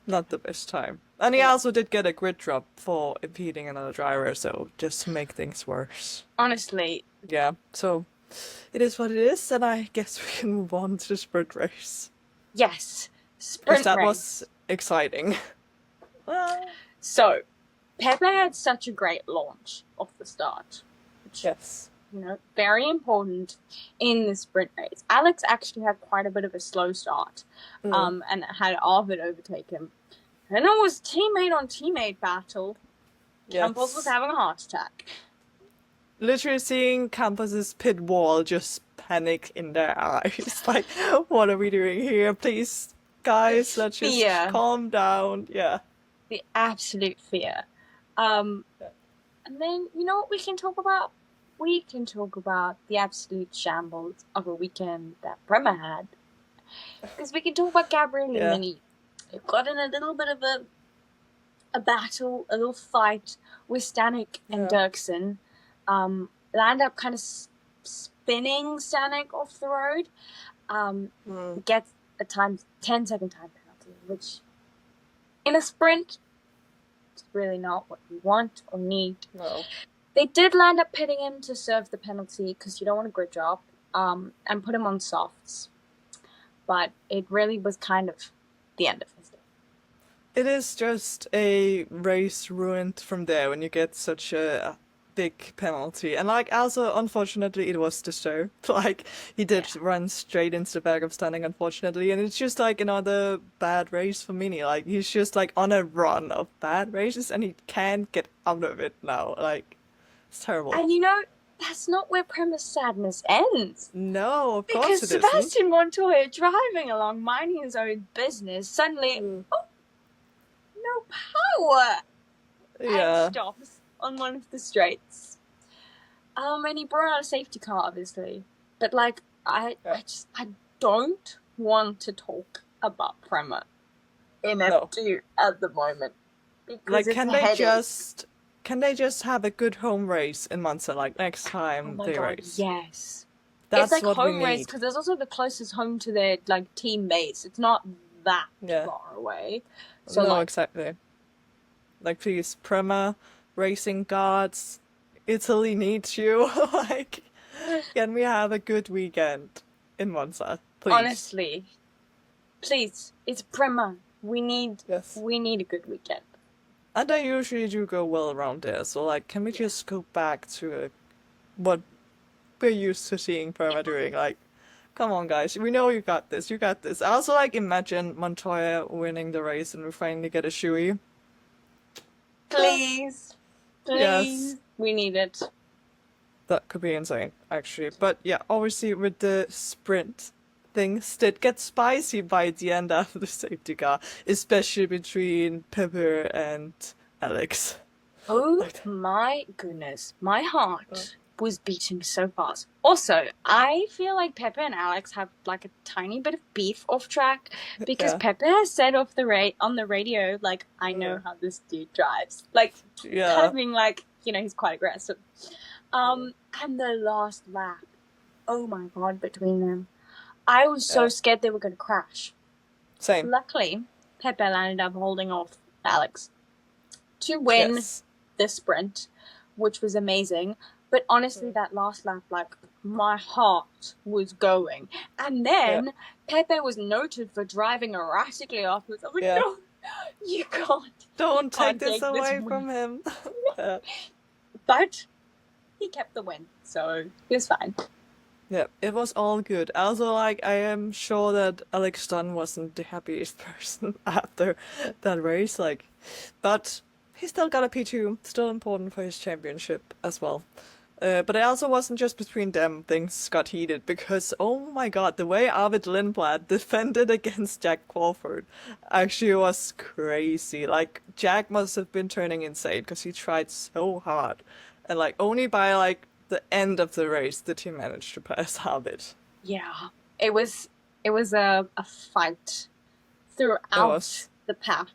Speaker 2: Not the best time. And he also did get a grid drop for impeding another driver, so just to make things worse.
Speaker 1: Honestly.
Speaker 2: Yeah, so it is what it is, and I guess we can move on to the sprint race.
Speaker 1: Yes, sprint race.
Speaker 2: That was exciting.
Speaker 1: So, Pepe had such a great launch off the start.
Speaker 2: Yes.
Speaker 1: Very important in the sprint race. Alex actually had quite a bit of a slow start, and had Arvid overtake him. And it was teammate on teammate battle. Campos was having a heart attack.
Speaker 2: Literally seeing Campos' pit wall just panic in their eyes. Like, what are we doing here? Please, guys, let's just calm down. Yeah.
Speaker 1: The absolute fear. And then, you know what we can talk about? We can talk about the absolute shambles of a weekend that Bremer had. Because we can talk about Gabriel and Mini. They got in a little bit of a battle, a little fight with Stanek and Dirksen. Land up kind of spinning Stanek off the road. Gets a 10-second time penalty, which in a sprint, it's really not what you want or need.
Speaker 2: No.
Speaker 1: They did land up pitting him to serve the penalty because you don't want a grid drop, and put him on softs. but it really was kind of the end of his day.
Speaker 2: It is just a race ruined from there when you get such a big penalty. And like also unfortunately it was deserved. Like he did run straight into the back of Stunning unfortunately, and it's just like another bad race for Mini. Like he's just like on a run of bad races and he can't get out of it now. Like it's terrible.
Speaker 1: And that's not where Prema's sadness ends.
Speaker 2: No, of course
Speaker 1: because
Speaker 2: it
Speaker 1: Sebastian Montoya driving along, minding his own business, suddenly no power.
Speaker 2: Yeah.
Speaker 1: And stops on one of the straights. And he brought out a safety car, obviously. But like, I don't want to talk about Prema in F2 at the moment.
Speaker 2: Like, can they just have a good home race in Monza, like next time they race?
Speaker 1: Yes.
Speaker 2: That's
Speaker 1: it's like
Speaker 2: what
Speaker 1: home
Speaker 2: we
Speaker 1: race
Speaker 2: need.
Speaker 1: because there's also the closest home to their like team base. It's not that far away. So
Speaker 2: no, exactly. Like, please, Prema, Racing Gods, Italy needs you. Like, can we have a good weekend in Monza, please?
Speaker 1: Honestly, please, it's Prema. We need a good weekend.
Speaker 2: And I usually do go well around there. So, like, can we just go back to what we're used to seeing Prema doing? Like, come on, guys. We know you got this. You got this. I also, like, imagine Montoya winning the race and we finally get a shoey.
Speaker 1: Please.
Speaker 2: Yes.
Speaker 1: We need it.
Speaker 2: That could be insane, actually. But yeah, obviously with the sprint, things did get spicy by the end after the safety car, especially between Pepper and Alex.
Speaker 1: Oh my goodness. My heart was beating so fast. Also, I feel like Pepper and Alex have like a tiny bit of beef off track because Pepper has said on the radio, like, I know how this dude drives. Like, having like, he's quite aggressive. And the last lap, oh my god, between them, I was so scared they were going to crash.
Speaker 2: Same.
Speaker 1: Luckily, Pepper ended up holding off Alex to win the sprint, which was amazing. But honestly, that last lap, like, my heart was going. And then Pepe was noted for driving erratically afterwards. I was like, no, you can't.
Speaker 2: Don't take this away from him.
Speaker 1: But he kept the win, so it was fine.
Speaker 2: Yeah, it was all good. Also, like, I am sure that Alex Dunn wasn't the happiest person after that race, like, but he still got a P2, still important for his championship as well. But it also wasn't just between them things got heated, because, oh my god, the way Arvid Lindblad defended against Jack Crawford actually was crazy. Like, Jack must have been turning insane, because he tried so hard. And, like, only by, like, the end of the race did he manage to pass Arvid.
Speaker 1: Yeah, it was a fight throughout the pack.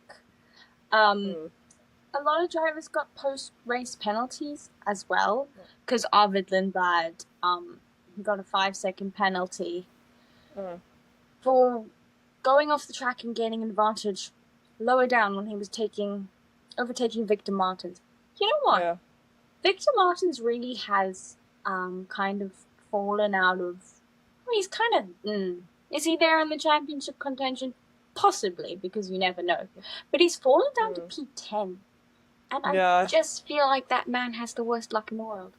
Speaker 1: A lot of drivers got post-race penalties as well, because Arvid Lindblad got a 5-second penalty for going off the track and gaining an advantage lower down when he was overtaking Victor Martins. You know what?
Speaker 2: Yeah.
Speaker 1: Victor Martins really has kind of fallen out of... Well, he's kind of... Is he there in the championship contention? Possibly, because you never know. But he's fallen down to P10. And I just feel like that man has the worst luck in the world.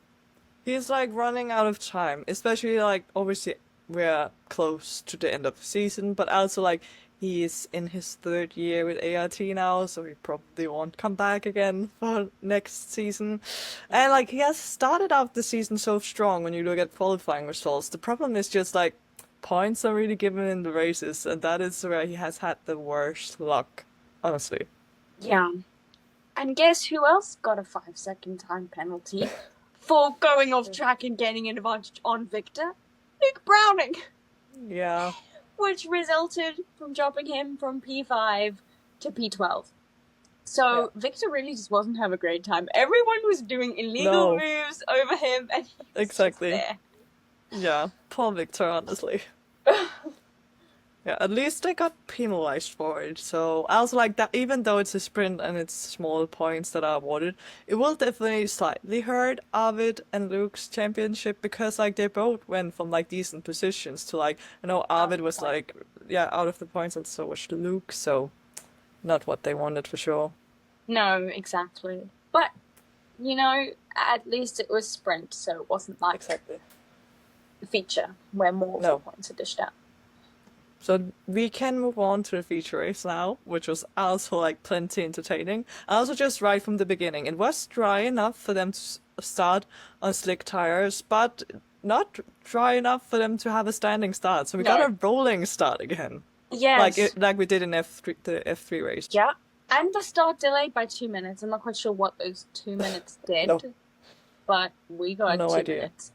Speaker 2: He's, like, running out of time. Especially, like, obviously, we're close to the end of the season. But also, like, he's in his 3rd year with ART now. So he probably won't come back again for next season. And, like, he has started out the season so strong when you look at qualifying results. The problem is just, like, points are really given in the races. And that is where he has had the worst luck, honestly.
Speaker 1: Yeah. And guess who else got a 5-second time penalty for going off track and gaining an advantage on Victor? Luke Browning.
Speaker 2: Yeah.
Speaker 1: Which resulted from dropping him from P5 to P12. So Victor really just wasn't having a great time. Everyone was doing illegal moves over him, and he was just there.
Speaker 2: Yeah, poor Victor, honestly. Yeah, at least they got penalized for it. So I was like that, even though it's a sprint and it's small points that are awarded, it will definitely slightly hurt Arvid and Luke's championship, because like they both went from like decent positions to like, Arvid was like out of the points, and so was Luke. So not what they wanted for sure.
Speaker 1: No, exactly. But, you know, at least it was sprint, so it wasn't like
Speaker 2: Exactly.
Speaker 1: the feature where more of the points are dished out.
Speaker 2: So we can move on to the feature race now, which was also like plenty entertaining. Also just right from the beginning. It was dry enough for them to start on slick tires, but not dry enough for them to have a standing start. So we got a rolling start again.
Speaker 1: Yes.
Speaker 2: Like we did in the F3 race.
Speaker 1: Yeah. And the start delayed by 2 minutes. I'm not quite sure what those 2 minutes did.
Speaker 2: No.
Speaker 1: But we got
Speaker 2: no
Speaker 1: 2
Speaker 2: idea.
Speaker 1: minutes.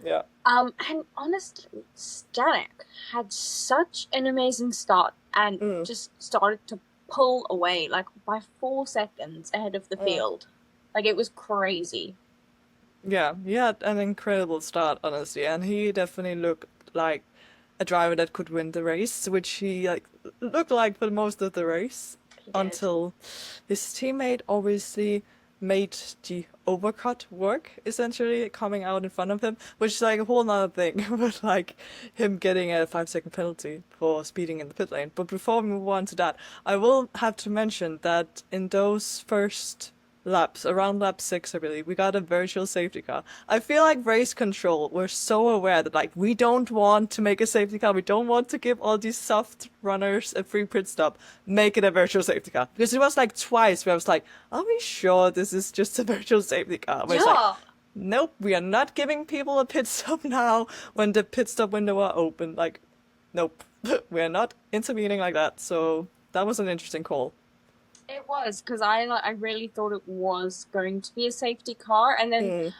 Speaker 2: Yeah.
Speaker 1: And honestly, Stanek had such an amazing start and just started to pull away like by 4 seconds ahead of the field. Like it was crazy.
Speaker 2: Yeah, he had an incredible start, honestly, and he definitely looked like a driver that could win the race, which he like looked like for most of the race until his teammate obviously made the overcut work, essentially coming out in front of him, which is like a whole nother thing with like him getting a 5-second penalty for speeding in the pit lane. But before we move on to that, I will have to mention that in those first laps, around lap 6, I believe, we got a virtual safety car. I feel like race control were so aware that like we don't want to make a safety car, we don't want to give all these soft runners a free pit stop, make it a virtual safety car. Because it was like twice where I was like, are we sure this is just a virtual safety car? Where it's like, nope, we are not giving people a pit stop now when the pit stop window are open. Like, nope, we're not intervening like that. So that was an interesting call.
Speaker 1: It was, because I really thought it was going to be a safety car, and then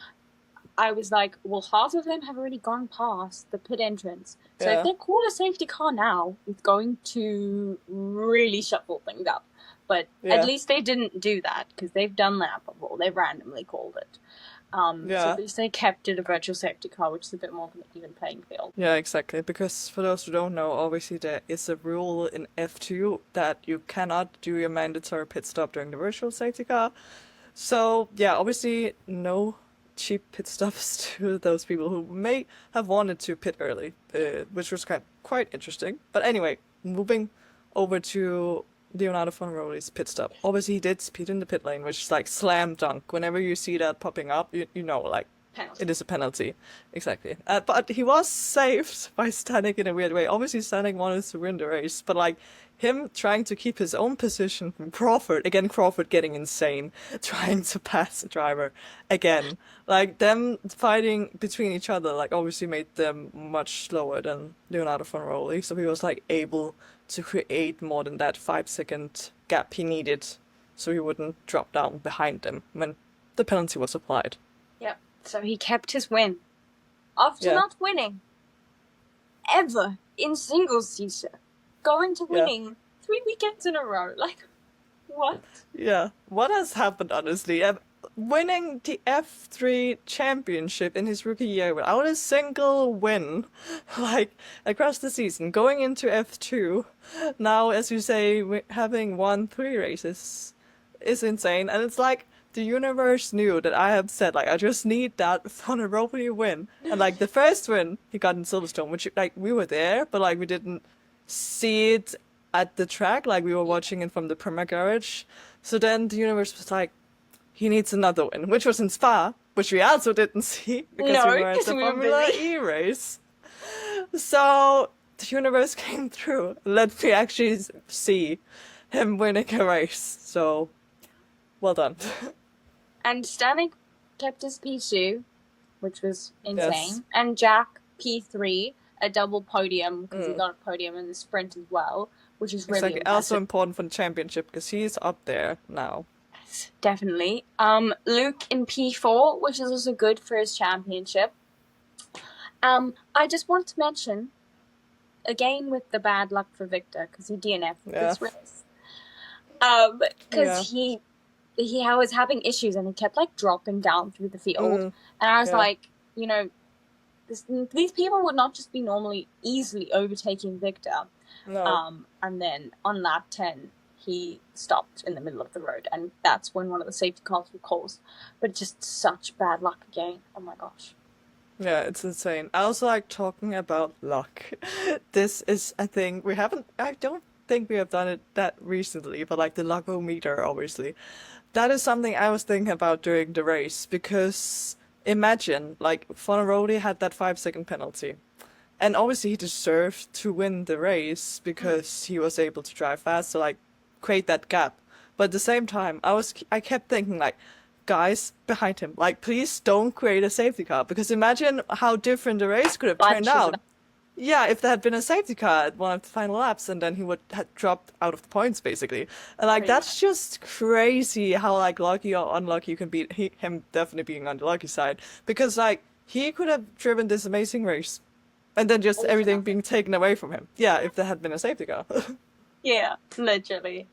Speaker 1: I was like, well, half of them have already gone past the pit entrance. So if they call a safety car now, it's going to really shuffle things up. But at least they didn't do that, because they've done that before. They've randomly called it. So at least they kept it a virtual safety car, which is a bit more of an even playing field.
Speaker 2: Yeah, exactly. Because for those who don't know, obviously there is a rule in F2 that you cannot do your mandatory pit stop during the virtual safety car. So yeah, obviously no cheap pit stops to those people who may have wanted to pit early, which was quite interesting. But anyway, moving over to Leonardo Fonroli's pit stop. Obviously, he did speed in the pit lane, which is like slam dunk. Whenever you see that popping up, you know, like, penalty. It is a penalty. Exactly. But he was saved by Stanek in a weird way. Obviously, Stanek wanted to win the race, but like, him trying to keep his own position from Crawford, again, Crawford getting insane, trying to pass the driver again. Like, them fighting between each other, like, obviously made them much slower than Leonardo Fonroli, so he was, like, able to create more than that 5-second gap he needed so he wouldn't drop down behind them when the penalty was applied.
Speaker 1: Yep, so he kept his win. After not winning ever in singles season, going to winning 3 weekends in a row. Like, what?
Speaker 2: Yeah, what has happened, honestly? Winning the F3 Championship in his rookie year without a single win, like, across the season, going into F2, now, as you say, having won 3 races is insane, and it's like, the universe knew that I have said, like, I just need that Fonroli win, and, like, the first win he got in Silverstone, which, like, we were there, but, like, we didn't see it at the track, like, we were watching it from the Premier Garage, so then the universe was like, he needs another win, which was in Spa, which we also didn't see because we were at the Formula E race. So the universe came through. Let me actually see him winning a race. So, well done.
Speaker 1: And Stanek kept his P2, which was insane. And Jack P3, a double podium, because he got a podium in the sprint as well, which is really impressive.
Speaker 2: Also important for the championship because he's up there now.
Speaker 1: Definitely. Luke in P4, which is also good for his championship. I just want to mention, again with the bad luck for Victor, because he DNF'd this race. Because he was having issues and he kept like dropping down through the field. And I was like, you know, these people would not just be normally easily overtaking Victor.
Speaker 2: No.
Speaker 1: And then on lap 10, he stopped in the middle of the road, and that's when one of the safety cars were called. But just such bad luck again. Oh my gosh.
Speaker 2: Yeah, it's insane. I also like talking about luck. This is a thing we haven't, I don't think we have done it that recently, but like the luckometer, obviously. That is something I was thinking about during the race because imagine, like, Fornaroli had that 5 second penalty. And obviously he deserved to win the race because he was able to drive fast to like create that gap. But at the same time, I kept thinking like, guys behind him, like please don't create a safety car because imagine how different the race could have turned
Speaker 1: Bunches of
Speaker 2: out. Yeah, if there had been a safety car at one of the final laps, and then he would have dropped out of the points basically. And like
Speaker 1: pretty
Speaker 2: that's
Speaker 1: much.
Speaker 2: just crazy how like lucky or unlucky you can be. Him definitely being on the lucky side because like he could have driven this amazing race, and then just
Speaker 1: All for
Speaker 2: everything
Speaker 1: nothing.
Speaker 2: being taken away from him. Yeah, if there had been a safety car.
Speaker 1: Yeah, literally.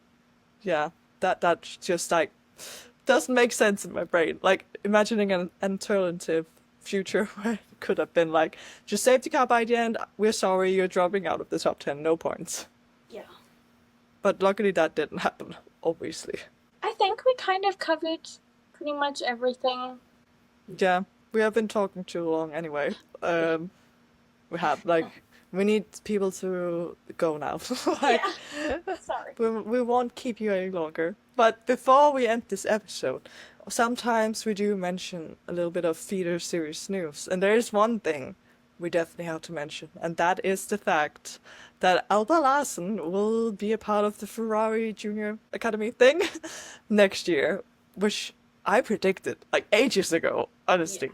Speaker 2: Yeah, that just like doesn't make sense in my brain. Like imagining an alternative future where it could have been like just safety car by the end. We're sorry, you're dropping out of the top 10, no points.
Speaker 1: Yeah.
Speaker 2: But luckily that didn't happen. Obviously.
Speaker 1: I think we kind of covered pretty much everything.
Speaker 2: Yeah, we have been talking too long anyway. We have like we need people to go now. Like
Speaker 1: Yeah. Sorry.
Speaker 2: we won't keep you any longer. But before we end this episode, sometimes we do mention a little bit of feeder series news, and there is one thing we definitely have to mention, and that is the fact that Alba Larsen will be a part of the Ferrari Junior Academy thing next year, which I predicted like ages ago, honestly.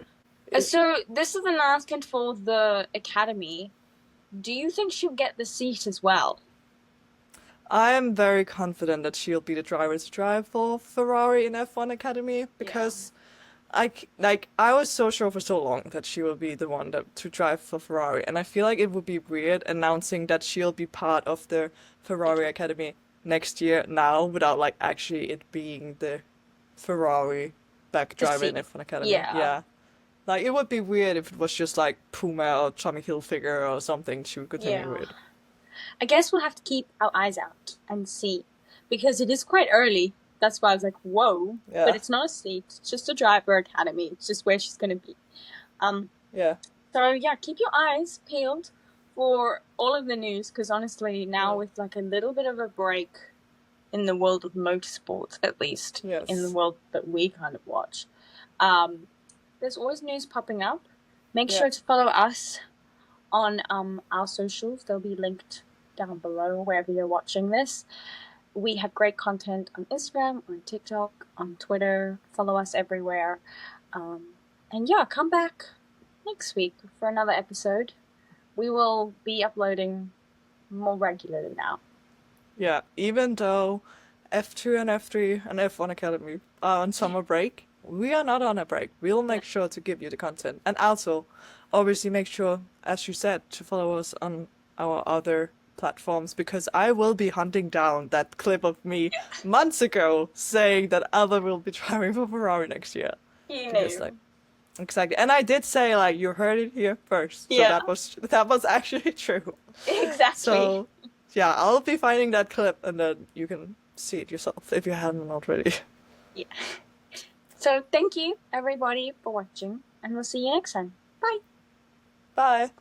Speaker 1: So this is an announcement for the academy. Do you think she'll get the seat as well?
Speaker 2: I am very confident that she'll be the driver to drive for Ferrari in F1 Academy because I was so sure for so long that she will be the one to drive for Ferrari, and I feel like it would be weird announcing that she'll be part of the Ferrari Academy next year now without like actually it being the Ferrari back
Speaker 1: The
Speaker 2: driver in
Speaker 1: seat.
Speaker 2: F1 Academy.
Speaker 1: Yeah.
Speaker 2: Yeah. Like it would be weird if it was just like Puma or Tommy Hilfiger or something she would continue
Speaker 1: Yeah.
Speaker 2: with.
Speaker 1: I guess we'll have to keep our eyes out and see. Because it is quite early. That's why I was like, whoa.
Speaker 2: Yeah.
Speaker 1: But it's not a seat. It's just a driver academy. It's just where she's going to be.
Speaker 2: Yeah.
Speaker 1: So, yeah, keep your eyes peeled for all of the news. Because honestly, now with like a little bit of a break in the world of motorsports, at least.
Speaker 2: Yes.
Speaker 1: In the world that we kind of watch. There's always news popping up. Make sure to follow us on our socials. They'll be linked down below wherever you're watching this. We have great content on Instagram, on TikTok, on Twitter. Follow us everywhere. And yeah, come back next week for another episode. We will be uploading more regularly now.
Speaker 2: Yeah, even though F2 and F3 and F1 Academy are on summer break, we are not on a break. We'll make sure to give you the content. And also, obviously make sure, as you said, to follow us on our other platforms because I will be hunting down that clip of me months ago saying that Alba will be driving for Ferrari next year.
Speaker 1: You
Speaker 2: Because,
Speaker 1: know.
Speaker 2: like, exactly. And I did say like you heard it here first. So
Speaker 1: Yeah.
Speaker 2: that was actually true.
Speaker 1: Exactly.
Speaker 2: So yeah, I'll be finding that clip and then you can see it yourself if you haven't already.
Speaker 1: Yeah. So thank you everybody for watching and we'll see you next time. Bye.
Speaker 2: Bye.